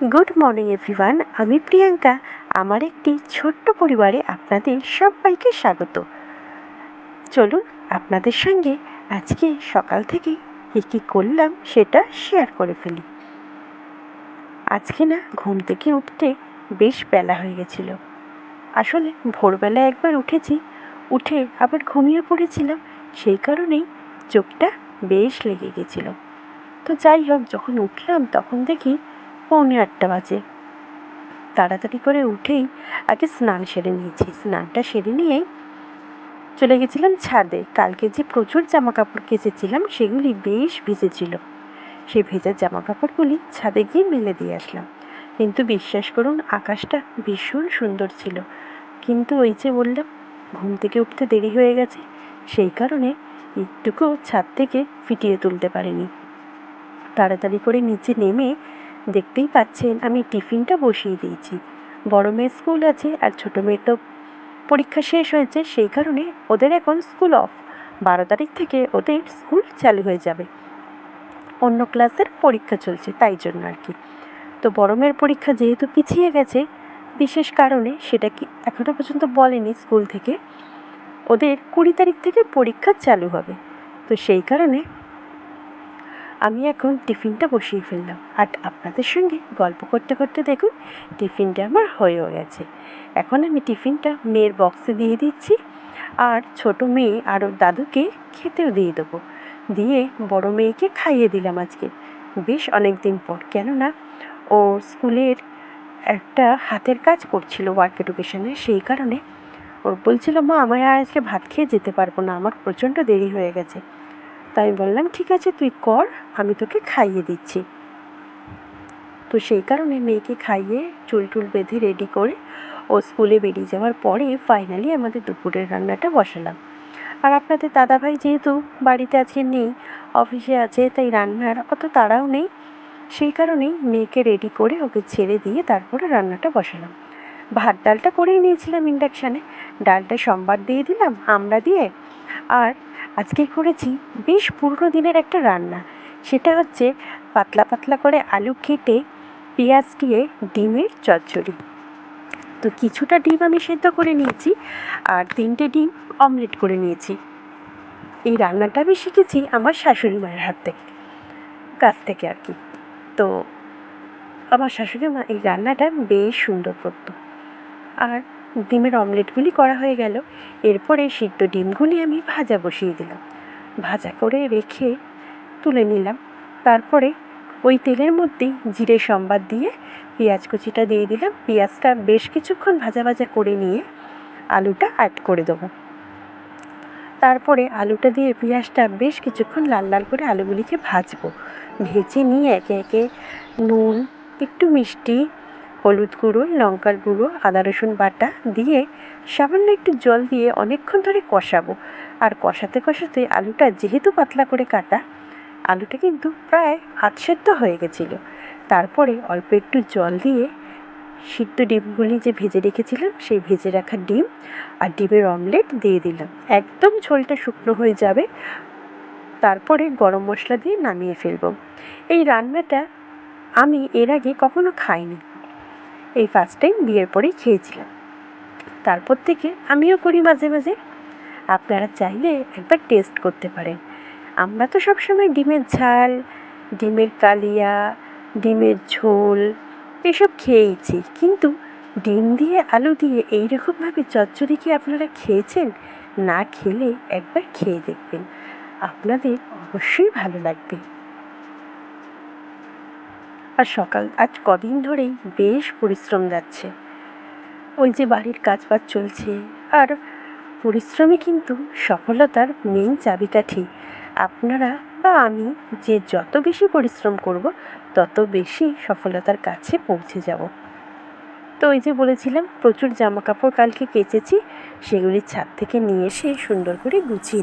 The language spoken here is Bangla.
গুড মর্নিং এভরিওয়ান, আমি প্রিয়াঙ্কা। আমার একটি ছোট্ট পরিবারে আপনাদের সবাইকে স্বাগত। চলুন আপনাদের সঙ্গে আজকে সকাল থেকে কী করলাম সেটা শেয়ার করে ফেলি। আজকে না ঘুম থেকে উঠতে বেশ বেলা হয়ে গেছিল। আসলে ভোরবেলা একবার উঠেছি, উঠে আবার ঘুমিয়ে পড়েছিলাম, সেই কারণেই চোখটা বেশ লেগে গেছিল। তো যাই হোক, যখন উঠলাম তখন দেখি 7:45 বাজে। তাড়াতাড়ি করে উঠেই আগে স্নান সেরে নিয়েছি। স্নানটা সেরে নিয়েই চলে গেছিলাম ছাদে। কালকে যে প্রচুর জামা কাপড় কেচেছিলাম সেগুলি বেশ ভিজেছিল। সেই ভেজা জামা কাপড়গুলি ছাদে গিয়ে মেলে দিয়ে আসলাম। কিন্তু বিশ্বাস করুন, আকাশটা ভীষণ সুন্দর ছিল। কিন্তু ওই যে বললাম, ঘুম থেকে উঠতে দেরি হয়ে গেছে, সেই কারণে একটুকু ছাদ থেকে ফিটিয়ে তুলতে পারিনি। তাড়াতাড়ি করে নিচে নেমে দেখতেই পাচ্ছেন আমি টিফিনটা বসিয়ে দিয়েছি। বড় মেয়ের স্কুল আছে আর ছোটো মেয়ের তো পরীক্ষা শেষ হয়েছে, সেই কারণে ওদের এখন স্কুল অফ। 12 তারিখ থেকে ওদের স্কুল চালু হয়ে যাবে, অন্য ক্লাসের পরীক্ষা চলছে তাই জন্য আর কি। তো বড় মেয়ের পরীক্ষা যেহেতু পিছিয়ে গেছে বিশেষ কারণে, সেটা কি এখনও পর্যন্ত বলেনি স্কুল থেকে, ওদের 20 তারিখ থেকে পরীক্ষা চালু হবে। তো সেই কারণে আমি এখন টিফিনটা বসিয়ে ফেললাম, আর আপনাদের সঙ্গে গল্প করতে করতে দেখুন টিফিনটা আমার হয়েও গেছে। এখন আমি টিফিনটা মেয়ের বক্সে দিয়ে দিচ্ছি, আর ছোটো মেয়ে আর ওর দাদুকে খেতেও দিয়ে দেবো। দিয়ে বড় মেয়েকে খাইয়ে দিলাম আজকে, বেশ অনেক দিন পর। কেননা ও স্কুলের একটা হাতের কাজ করছিল ওয়ার্ক এডুকেশনের, সেই কারণে ওর বলছিল, মা আমি আর আজকে ভাত খেয়ে যেতে পারবো না, আমার প্রচণ্ড দেরি হয়ে গেছে। তাই বললাম ঠিক আছে তুই কর, আমি তোকে খাইয়ে দিচ্ছি। তো সেই কারণে মেয়েকে খাইয়ে চুল টুল বেঁধে রেডি করে ও স্কুলে বেরিয়ে যাওয়ার পরে ফাইনালি আমাদের দুপুরের রান্নাটা বসালাম। আর আপনাদের দাদাভাই যেহেতু বাড়িতে আজকে নেই, অফিসে আছে, তাই রান্নার অত তাড়াও নেই, সেই কারণেই মেয়েকে রেডি করে ওকে ছেড়ে দিয়ে তারপরে রান্নাটা বসালাম। ভাত ডালটা করেই নিয়েছিলাম ইন্ডাকশানে, ডালটা সোমবার দিয়ে দিলাম আমড়া দিয়ে। আর আজকে করেছি বেশ পুরনো দিনের একটা রান্না, সেটা হচ্ছে পাতলা পাতলা করে আলু কেটে পেঁয়াজ দিয়ে ডিমের চচ্চড়ি। তো কিছুটা ডিম আমি সেদ্ধ করে নিয়েছি আর 3টে ডিম অমলেট করে নিয়েছি। এই রান্নাটা আমি শিখেছি আমার শাশুড়ি মায়ের কাছ থেকে আর কি। তো আমার শাশুড়ি মা এই রান্নাটা বেশ সুন্দর করতো। আর ডিমের অমলেটগুলি করা হয়ে গেল, এরপরে সিদ্ধ ডিমগুলি আমি ভাজা বসিয়ে দিলাম। ভাজা করে রেখে তুলে নিলাম। তারপরে ওই তেলের মধ্যেই জিরে সম্বার দিয়ে পেঁয়াজ কুচিটা দিয়ে দিলাম। পেঁয়াজটা বেশ কিছুক্ষণ ভাজা ভাজা করে নিয়ে আলুটা অ্যাড করে দেবো। তারপরে আলুটা দিয়ে পেঁয়াজটা বেশ কিছুক্ষণ লাল লাল করে আলুগুলিকে ভাজবো। ভেজে নিয়ে একে একে নুন, একটু মিষ্টি, হলুদ গুঁড়ো, লঙ্কার গুঁড়ো, আদা রসুন বাটা দিয়ে সামান্য একটু জল দিয়ে অনেকক্ষণ ধরে কষাবো। আর কষাতে কষাতে আলুটা যেহেতু পাতলা করে কাটা, আলুটা কিন্তু প্রায় আধ সেদ্ধ হয়ে গেছিলো। তারপরে অল্প একটু জল দিয়ে সিদ্ধ ডিমগুলি যে ভেজে রেখেছিলাম সেই ভেজে রাখা ডিম আর ডিমের অমলেট দিয়ে দিলাম। একদম ঝোলটা শুকনো হয়ে যাবে, তারপরে গরম মশলা দিয়ে নামিয়ে ফেলবো। এই রান্নাটা আমি এর আগে কখনো খাইনি, এই ফার্স্ট টাইম বিয়ের পরেই খেয়েছিলাম। তারপর থেকে আমিও করি মাঝে মাঝে, আপনারা চাইলে একবার টেস্ট করতে পারেন। আমরা তো সবসময় ডিমের ঝাল, ডিমের কালিয়া, ডিমের ঝোল এসব খেয়েইছি, কিন্তু ডিম দিয়ে আলু দিয়ে এইরকমভাবে চচ্চড়ি কি আপনারা খেয়েছেন? না খেলে একবার খেয়ে দেখবেন, আপনাদের অবশ্যই ভালো লাগবে। আর আজ কদিন ধরেই বেশ পরিশ্রম যাচ্ছে, ওই যে বাড়ির কাজবাজ চলছে। আর পরিশ্রমই কিন্তু সফলতার মেন চাবিকাঠি। আপনারা বা আমি যে যত বেশি পরিশ্রম করব তত বেশি সফলতার কাছে পৌঁছে যাব। তো ওই যে বলেছিলাম প্রচুর জামা কাপড় কালকে কেচেছি, সেগুলি ছাদ থেকে নিয়ে এসে সুন্দর করে গুছিয়ে